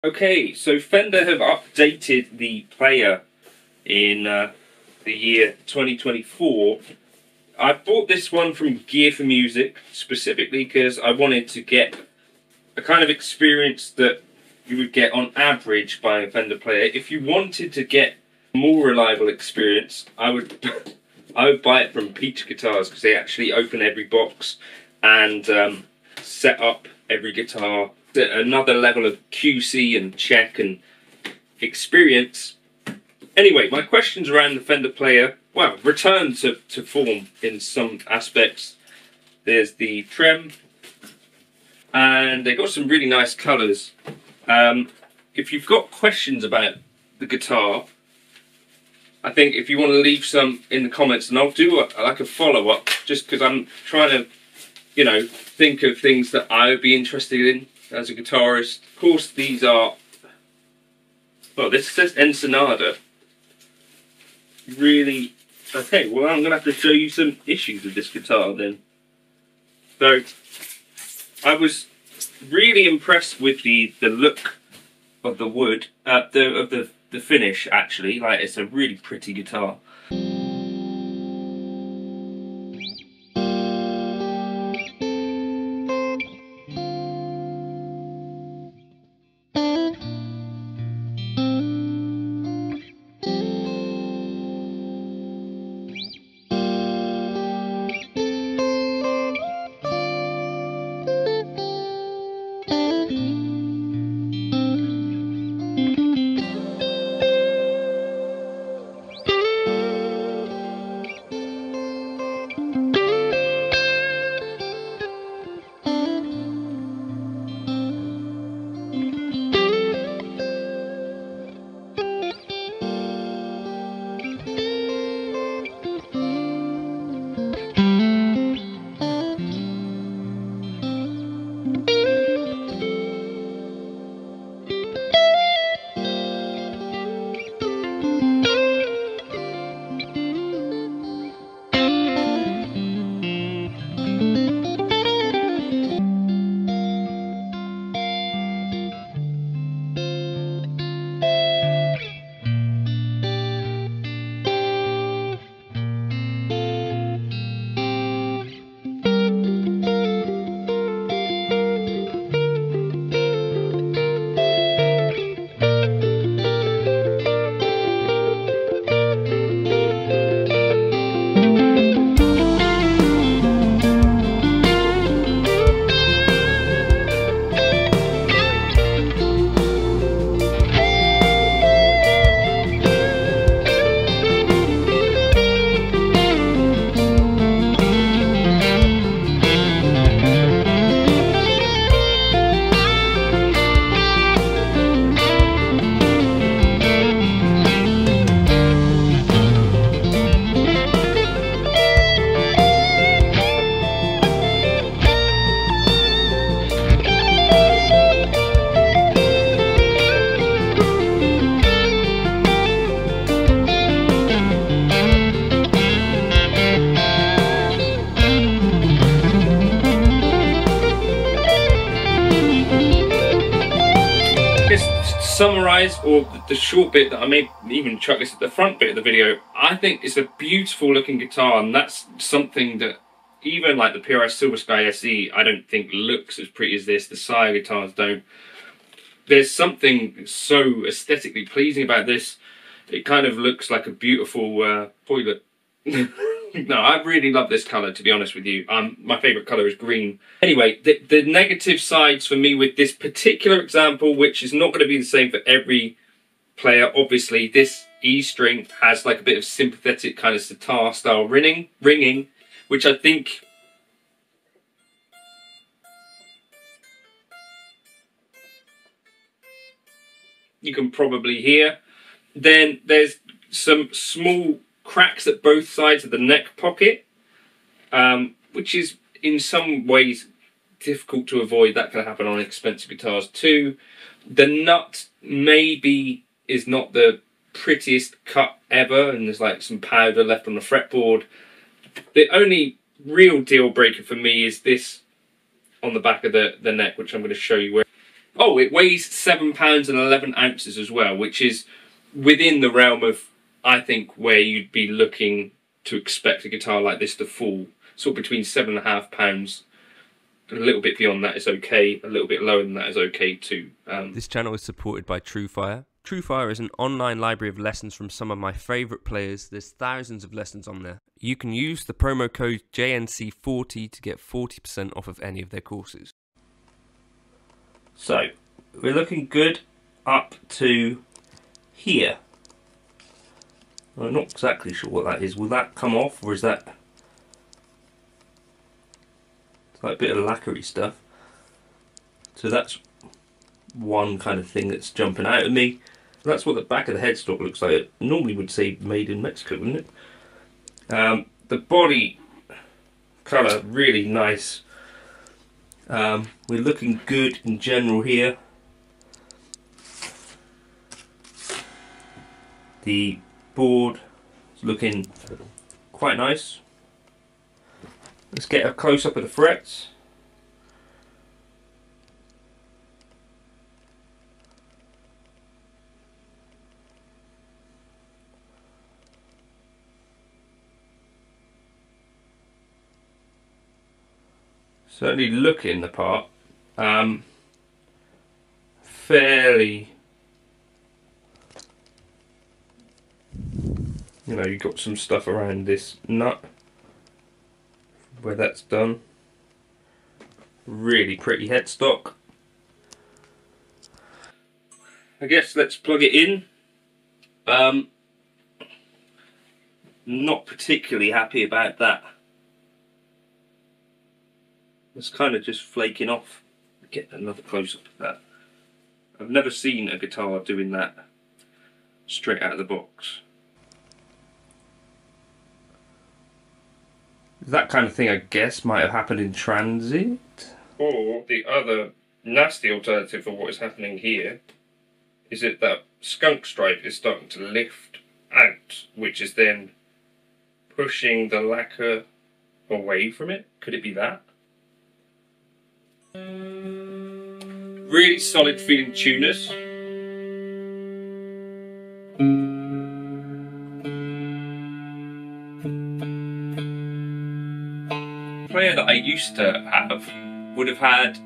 Okay, so Fender have updated the player in the year 2024. I bought this one from Gear for Music specifically because I wanted to get a kind of experience that you would get on average by a Fender player. If you wanted to get a more reliable experience, I would I would buy it from Peach Guitars because they actually open every box and set up every guitar. Another level of QC and check and experience. Anyway, my questions around the Fender player, well, return to form in some aspects. There's the trem, and they got some really nice colours. If you've got questions about the guitar, I think if you want to leave some in the comments, and I'll do like a follow-up, just because I'm trying to, you know, think of things that I would be interested in as a guitarist. Of course, these are, well, this says Ensenada. Really, okay, well, I'm going to have to show you some issues with this guitar then. So, I was really impressed with the look of the wood, of the finish actually. Like, it's a really pretty guitar. Summarize, or the short bit that I may even chuck this at the front bit of the video, I think it's a beautiful looking guitar, and that's something that even like the PRS Silver Sky SE I don't think looks as pretty as this. The Sire guitars don't. There's something so aesthetically pleasing about this. It kind of looks like a beautiful toilet. No, I really love this colour, to be honest with you. My favourite colour is green. Anyway, the negative sides for me with this particular example, which is not going to be the same for every player, obviously, this E string has like a bit of sympathetic kind of sitar style ringing, which I think you can probably hear. Then there's some small cracks at both sides of the neck pocket, which is in some ways difficult to avoid. That can happen on expensive guitars too. The nut maybe is not the prettiest cut ever, and there's like some powder left on the fretboard. The only real deal breaker for me is this on the back of the neck, which I'm going to show you where. Oh, it weighs £7 and 11 ounces as well, which is within the realm of, I think, where you'd be looking to expect a guitar like this to fall. Sort of between £7.5. A little bit beyond that is okay. A little bit lower than that is okay too. This channel is supported by TrueFire. TrueFire is an online library of lessons from some of my favourite players. There's thousands of lessons on there. You can use the promo code JNC40 to get 40% off of any of their courses. So, we're looking good up to here. I'm not exactly sure what that is. Will that come off, or is that... It's like a bit of lacquery stuff. So that's one kind of thing that's jumping out at me. That's what the back of the headstock looks like. It normally would say made in Mexico, wouldn't it? The body colour, really nice. We're looking good in general here. The board is looking quite nice. Let's get a close up of the frets. Certainly looking the part. Fairly, you know, you've got some stuff around this nut where that's done. Really pretty headstock. I guess let's plug it in. Not particularly happy about that. It's kind of just flaking off. Get another close up of that. I've never seen a guitar doing that straight out of the box. That kind of thing, I guess, might have happened in transit. Or the other nasty alternative for what is happening here is that skunk stripe is starting to lift out, which is then pushing the lacquer away from it. Could it be that? Really solid feeling tuners. The player that I used to have would have had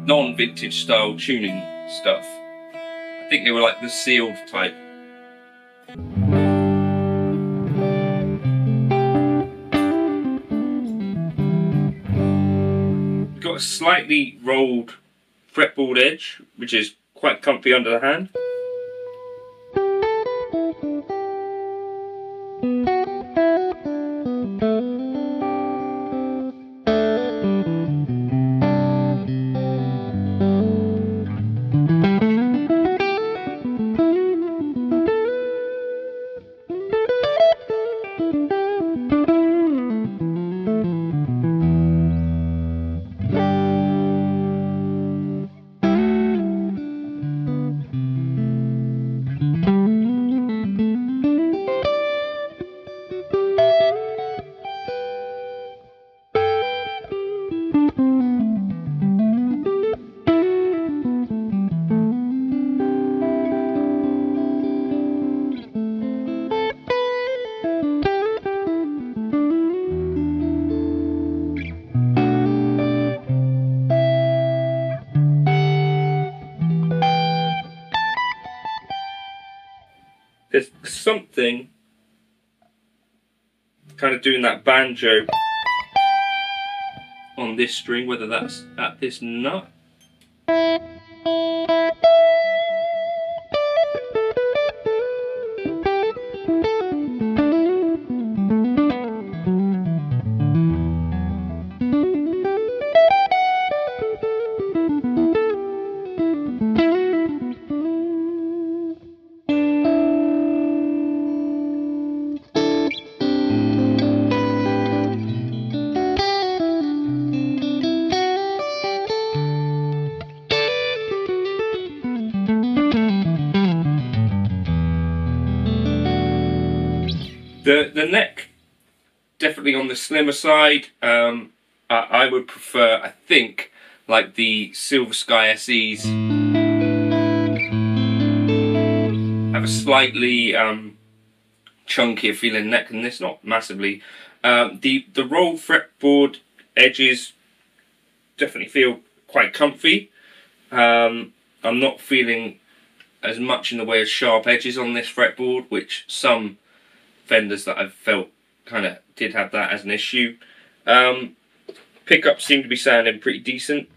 non-vintage style tuning stuff. I think they were like the sealed type. Got a slightly rolled fretboard edge, which is quite comfy under the hand. There's something kind of doing that banjo on this string, whether that's at this nut. The neck, definitely on the slimmer side. I would prefer, I think, like the Silver Sky SEs have a slightly chunkier feeling neck than this, not massively. The roll fretboard edges definitely feel quite comfy. I'm not feeling as much in the way of sharp edges on this fretboard, which some Fenders that I've felt kind of did have that as an issue. Pickups seem to be sounding pretty decent.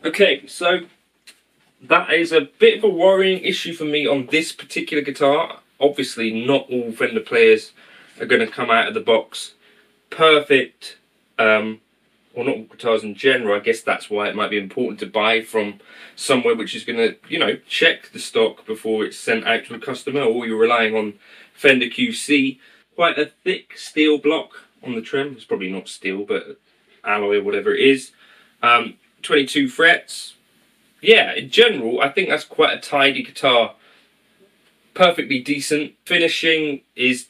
Okay, so that is a bit of a worrying issue for me on this particular guitar. Obviously, not all Fender players are going to come out of the box perfect, or not all guitars in general. I guess that's why it might be important to buy from somewhere which is going to, you know, check the stock before it's sent out to a customer, or you're relying on Fender QC. Quite a thick steel block on the trem. It's probably not steel, but alloy or whatever it is. 22 frets. Yeah, in general, I think that's quite a tidy guitar. Perfectly decent. Finishing is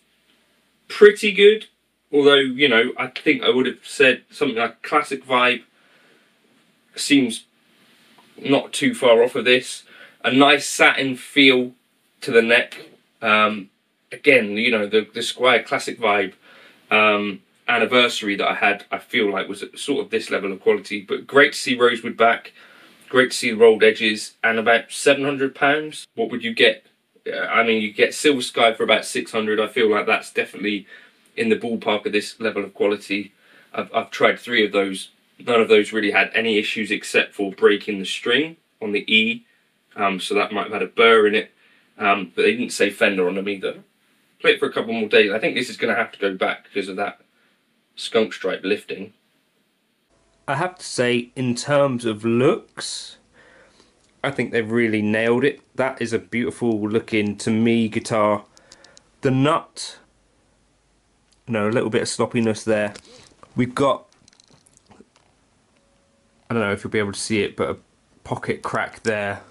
pretty good. Although, you know, I think I would have said something like classic vibe seems not too far off of this. A nice satin feel to the neck. Again, you know, the Squire classic vibe anniversary that I had, I feel like was at sort of this level of quality. But great to see rosewood back. Great to see the rolled edges, and about £700. What would you get? I mean, you get Silver Sky for about 600. I feel like that's definitely in the ballpark of this level of quality. I've tried 3 of those. None of those really had any issues except for breaking the string on the E. So that might have had a burr in it. But they didn't say Fender on them either. Play it for a couple more days. I think this is going to have to go back because of that skunk stripe lifting. I have to say, in terms of looks, I think they've really nailed it. That is a beautiful looking, to me, guitar. The nut, you know, a little bit of sloppiness there. We've got, I don't know if you'll be able to see it, but a pocket crack there.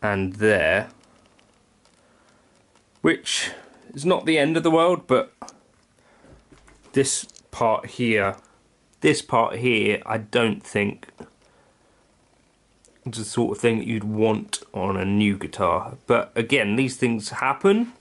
And there. Which is not the end of the world, but this part here, I don't think is the sort of thing that you'd want on a new guitar. But again, these things happen.